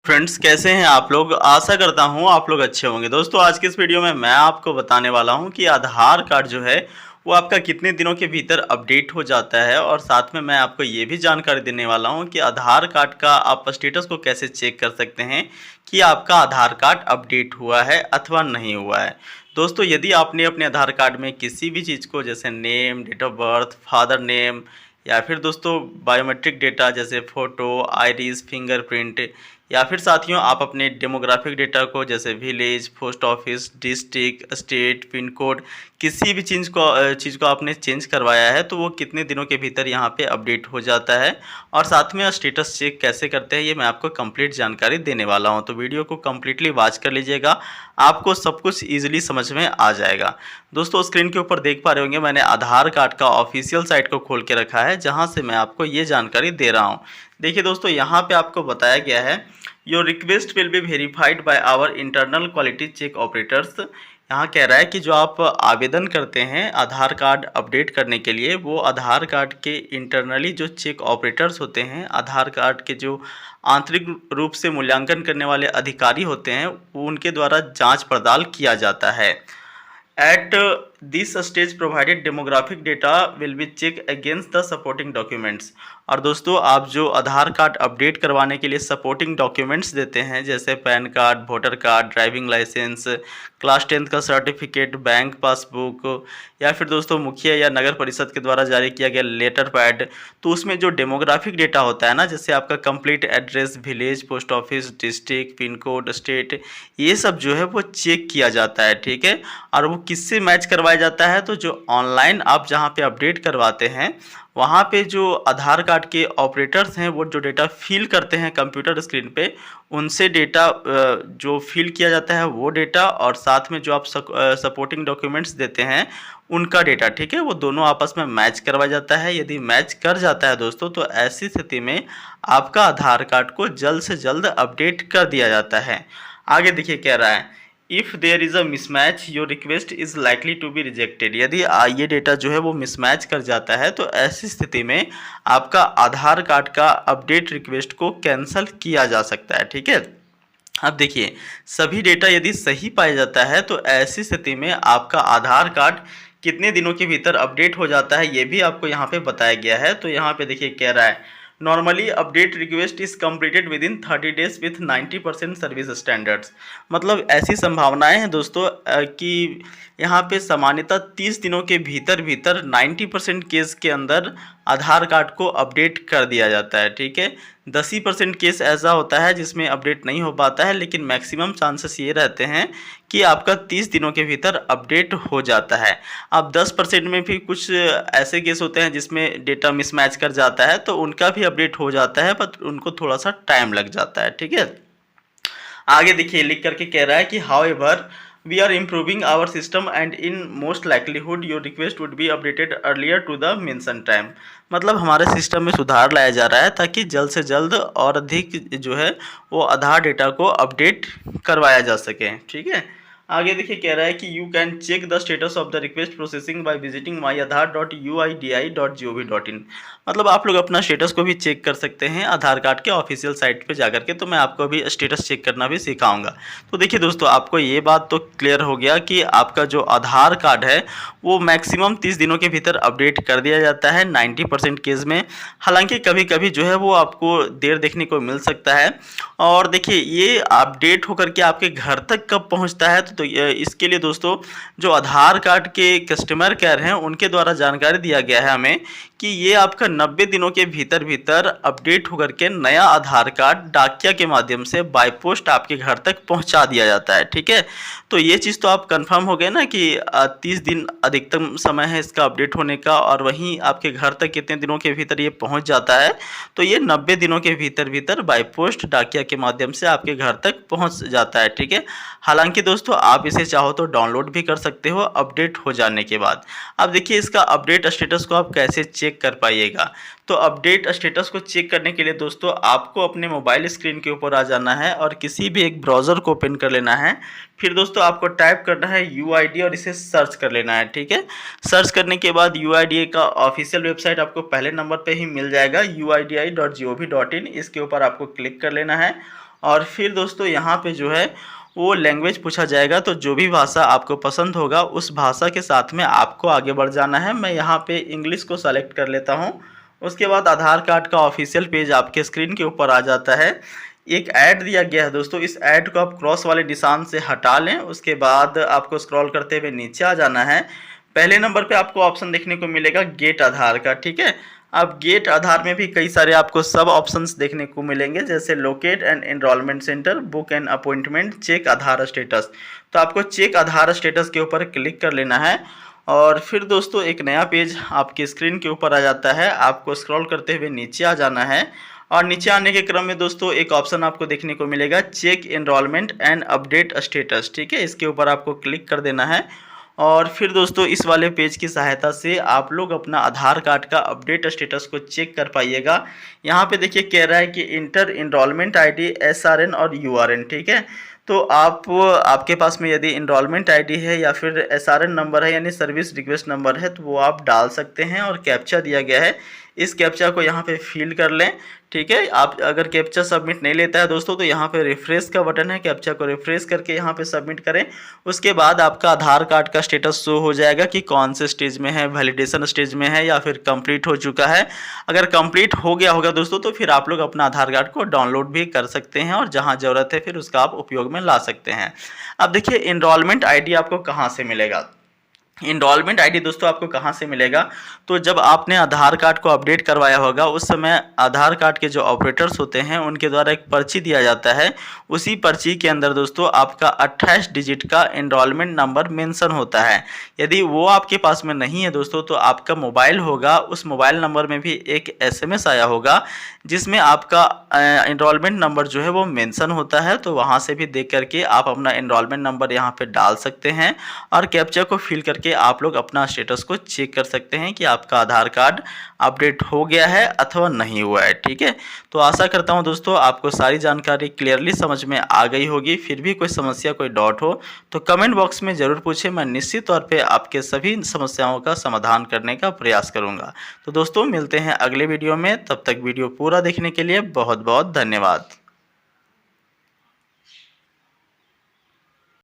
Friends, कैसे हैं आप लोग। आशा करता हूं आप लोग अच्छे होंगे। दोस्तों, आज के इस वीडियो में मैं आपको बताने वाला हूं कि आधार कार्ड जो है वो आपका कितने दिनों के भीतर अपडेट हो जाता है, और साथ में मैं आपको ये भी जानकारी देने वाला हूं कि आधार कार्ड का आप स्टेटस को कैसे चेक कर सकते हैं कि आपका आधार कार्ड अपडेट हुआ है अथवा नहीं हुआ है। दोस्तों, यदि आपने अपने आधार कार्ड में किसी भी चीज़ को जैसे name, date of birth, father name, या फिर दोस्तों बायोमेट्रिक डेटा जैसे फ़ोटो, आइरिस, फिंगरप्रिंट, या फिर साथियों आप अपने डेमोग्राफिक डेटा को जैसे village, post office, district, state, pin code, किसी भी चीज़ को आपने चेंज करवाया है तो वो कितने दिनों के भीतर यहाँ पे अपडेट हो जाता है, और साथ में स्टेटस चेक कैसे करते हैं ये मैं आपको कंप्लीट जानकारी देने वाला हूँ। तो वीडियो को कम्प्लीटली वॉच कर लीजिएगा, आपको सब कुछ ईजिली समझ में आ जाएगा। दोस्तों, स्क्रीन के ऊपर देख पा रहे होंगे मैंने आधार कार्ड का ऑफिशियल साइट को खोल के रखा है, जहाँ से मैं आपको ये जानकारी दे रहा हूँ। देखिए दोस्तों, यहाँ पे आपको बताया गया है your request will be verified by our internal quality check operators. यहाँ कह रहा है कि जो आप आवेदन करते हैं आधार कार्ड अपडेट करने के लिए, वो आधार कार्ड के इंटरनली जो चेक ऑपरेटर्स होते हैं, आधार कार्ड के जो आंतरिक रूप से मूल्यांकन करने वाले अधिकारी होते हैं, उनके द्वारा जांच पड़ताल किया जाता है। At this stage provided demographic data will be checked against the supporting documents। और दोस्तों, आप जो आधार कार्ड अपडेट करवाने के लिए सपोर्टिंग डॉक्यूमेंट्स देते हैं जैसे PAN card, voter card, driving licence, class 10 का सर्टिफिकेट, बैंक पासबुक, या फिर दोस्तों मुखिया या नगर परिषद के द्वारा जारी किया गया लेटर पैड, तो उसमें जो डेमोग्राफिक डेटा होता है ना, जैसे आपका complete address, village, post office, district, pin code, state, ये सब जो है वो चेक किया जाता है। ठीक है, और वो किससे मैच करवाया जाता है, तो जो ऑनलाइन आप जहाँ पे अपडेट करवाते हैं वहाँ पे जो आधार कार्ड के ऑपरेटर्स हैं वो जो डेटा फिल करते हैं कंप्यूटर स्क्रीन पे, उनसे डेटा जो फिल किया जाता है वो डेटा, और साथ में जो आप सपोर्टिंग डॉक्यूमेंट्स देते हैं उनका डेटा, ठीक है, वो दोनों आपस में मैच करवाया जाता है। यदि मैच कर जाता है दोस्तों, तो ऐसी स्थिति में आपका आधार कार्ड को जल्द से जल्द अपडेट कर दिया जाता है। आगे देखिए कह रहा है if there is a mismatch your request is likely to be rejected. यदि ये डेटा जो है वो मिसमैच कर जाता है तो ऐसी स्थिति में आपका आधार कार्ड का अपडेट रिक्वेस्ट को कैंसिल किया जा सकता है। ठीक है, अब देखिए सभी डेटा यदि सही पाया जाता है तो ऐसी स्थिति में आपका आधार कार्ड कितने दिनों के भीतर अपडेट हो जाता है ये भी आपको यहाँ पे बताया गया है। तो यहाँ पे देखिए कह रहा है normally update request is completed with in 30 days with 90% service standards. मतलब ऐसी संभावनाएं हैं दोस्तों कि यहाँ पे सामान्यतः 30 दिनों के भीतर भीतर 90% केस के अंदर आधार कार्ड को अपडेट कर दिया जाता है। ठीक है, 10% केस ऐसा होता है जिसमें अपडेट नहीं हो पाता है, लेकिन मैक्सिमम चांसेस ये रहते हैं कि आपका 30 दिनों के भीतर अपडेट हो जाता है। अब 10% में भी कुछ ऐसे केस होते हैं जिसमें डेटा मिसमैच कर जाता है, तो उनका भी अपडेट हो जाता है, पर उनको थोड़ा सा टाइम लग जाता है। ठीक है, आगे देखिए लिख करके कह रहा है कि however we are improving our system and in most likelihood your request would be updated earlier to the mention time. मतलब हमारे सिस्टम में सुधार लाया जा रहा है ताकि जल्द से जल्द और अधिक जो है वो आधार डेटा को अपडेट करवाया जा सके। ठीक है, आगे देखिए कह रहा है कि you can check the status of the request processing by visiting myaadhar.uidi.gov.in। मतलब आप लोग अपना स्टेटस को भी चेक कर सकते हैं आधार कार्ड के ऑफिशियल साइट पे जाकर के। तो मैं आपको अभी स्टेटस चेक करना भी सिखाऊंगा। तो देखिए दोस्तों, आपको ये बात तो क्लियर हो गया कि आपका जो आधार कार्ड है वो मैक्सिमम 30 दिनों के भीतर अपडेट कर दिया जाता है 90% केस में। हालांकि कभी कभी जो है वो आपको देर देखने को मिल सकता है। और देखिए ये अपडेट होकर के आपके घर तक कब पहुंचता है, तो इसके लिए दोस्तों जो आधार कार्ड के कस्टमर केयर हैं उनके द्वारा जानकारी दिया गया है हमें कि ये आपका 90 दिनों के भीतर भीतर अपडेट होकर के नया आधार कार्ड डाकिया के माध्यम से बाय पोस्ट आपके घर तक पहुंचा दिया जाता है। ठीक है, तो ये चीज़ तो आप कंफर्म हो गए ना कि 30 दिन अधिकतम समय है इसका अपडेट होने का, और वहीं आपके घर तक कितने दिनों के भीतर ये पहुंच जाता है, तो ये 90 दिनों के भीतर भीतर बाय पोस्ट डाकिया के माध्यम से आपके घर तक पहुंच जाता है। ठीक है, हालांकि दोस्तों आप इसे चाहो तो डाउनलोड भी कर सकते हो अपडेट हो जाने के बाद। अब देखिए इसका अपडेट स्टेटस को आप कैसे चेक कर पाइएगा। तो अपडेट स्टेटस को चेक करने के लिए दोस्तों आपको अपने मोबाइल स्क्रीन के ऊपर आ जाना है और किसी भी एक ब्राउज़र को ओपन कर लेना है। फिर दोस्तों आपको टाइप करना है UID और इसे सर्च कर लेना है। ठीक है, सर्च करने के बाद UIDAI का ऑफिशियल वेबसाइट आपको पहले नंबर पे ही मिल जाएगा uidi.gov.in। इसके ऊपर आपको क्लिक कर लेना है और फिर दोस्तों यहाँ पे जो है वो लैंग्वेज पूछा जाएगा, तो जो भी भाषा आपको पसंद होगा उस भाषा के साथ में आपको आगे बढ़ जाना है। मैं यहाँ पे इंग्लिश को सेलेक्ट कर लेता हूँ। उसके बाद आधार कार्ड का ऑफिशियल पेज आपके स्क्रीन के ऊपर आ जाता है। एक ऐड दिया गया है दोस्तों, इस ऐड को आप क्रॉस वाले निशान से हटा लें। उसके बाद आपको स्क्रॉल करते हुए नीचे आ जाना है। पहले नंबर पे आपको ऑप्शन देखने को मिलेगा गेट आधार का, ठीक है। अब गेट आधार में भी कई सारे आपको सब ऑप्शंस देखने को मिलेंगे, जैसे locate and enrolment centre, book and appointment, check Aadhaar status. तो आपको चेक आधार स्टेटस के ऊपर क्लिक कर लेना है और फिर दोस्तों एक नया पेज आपके स्क्रीन के ऊपर आ जाता है। आपको स्क्रॉल करते हुए नीचे आ जाना है और नीचे आने के क्रम में दोस्तों एक ऑप्शन आपको देखने को मिलेगा check enrolment and update status, ठीक है। इसके ऊपर आपको क्लिक कर देना है और फिर दोस्तों इस वाले पेज की सहायता से आप लोग अपना आधार कार्ड का अपडेट स्टेटस को चेक कर पाइएगा। यहाँ पे देखिए कह रहा है कि इंटर एनरोलमेंट आईडी, एसआरएन और यूआरएन, ठीक है। तो आपके पास में यदि एनरोलमेंट आईडी है या फिर एसआरएन नंबर है यानी सर्विस रिक्वेस्ट नंबर है तो वो आप डाल सकते हैं और कैप्चा दिया गया है, इस कैप्चा को यहाँ पे फिल कर लें, ठीक है। आप अगर कैप्चा सबमिट नहीं लेता है दोस्तों तो यहाँ पे रिफ्रेश का बटन है, कैप्चा को रिफ्रेश करके यहाँ पे सबमिट करें। उसके बाद आपका आधार कार्ड का स्टेटस शो हो जाएगा कि कौन से स्टेज में है, वैलिडेशन स्टेज में है या फिर कंप्लीट हो चुका है। अगर कंप्लीट हो गया होगा दोस्तों तो फिर आप लोग अपना आधार कार्ड को डाउनलोड भी कर सकते हैं और जहाँ ज़रूरत है फिर उसका आप उपयोग में ला सकते हैं। अब देखिए एनरोलमेंट आईडी आपको कहाँ से मिलेगा। एनरोलमेंट आईडी दोस्तों आपको कहाँ से मिलेगा, तो जब आपने आधार कार्ड को अपडेट करवाया होगा उस समय आधार कार्ड के जो ऑपरेटर्स होते हैं उनके द्वारा एक पर्ची दिया जाता है। उसी पर्ची के अंदर दोस्तों आपका 28 डिजिट का एनरोलमेंट नंबर मेंशन होता है। यदि वो आपके पास में नहीं है दोस्तों तो आपका मोबाइल होगा, उस मोबाइल नंबर में भी एक SMS आया होगा जिसमें आपका एनरोलमेंट नंबर जो है वो मेंशन होता है। तो वहाँ से भी देख करके आप अपना एनरोलमेंट नंबर यहाँ पे डाल सकते हैं और कैप्चा को फिल करके आप लोग अपना स्टेटस को चेक कर सकते हैं कि आपका आधार कार्ड अपडेट हो गया है अथवा नहीं हुआ है, ठीक है। तो आशा करता हूं दोस्तों आपको सारी जानकारी क्लियरली समझ में आ गई होगी। फिर भी कोई समस्या, कोई डाउट हो तो कमेंट बॉक्स में ज़रूर पूछें, मैं निश्चित तौर पे आपके सभी समस्याओं का समाधान करने का प्रयास करूँगा। तो दोस्तों मिलते हैं अगले वीडियो में, तब तक वीडियो पूरा देखने के लिए बहुत बहुत धन्यवाद।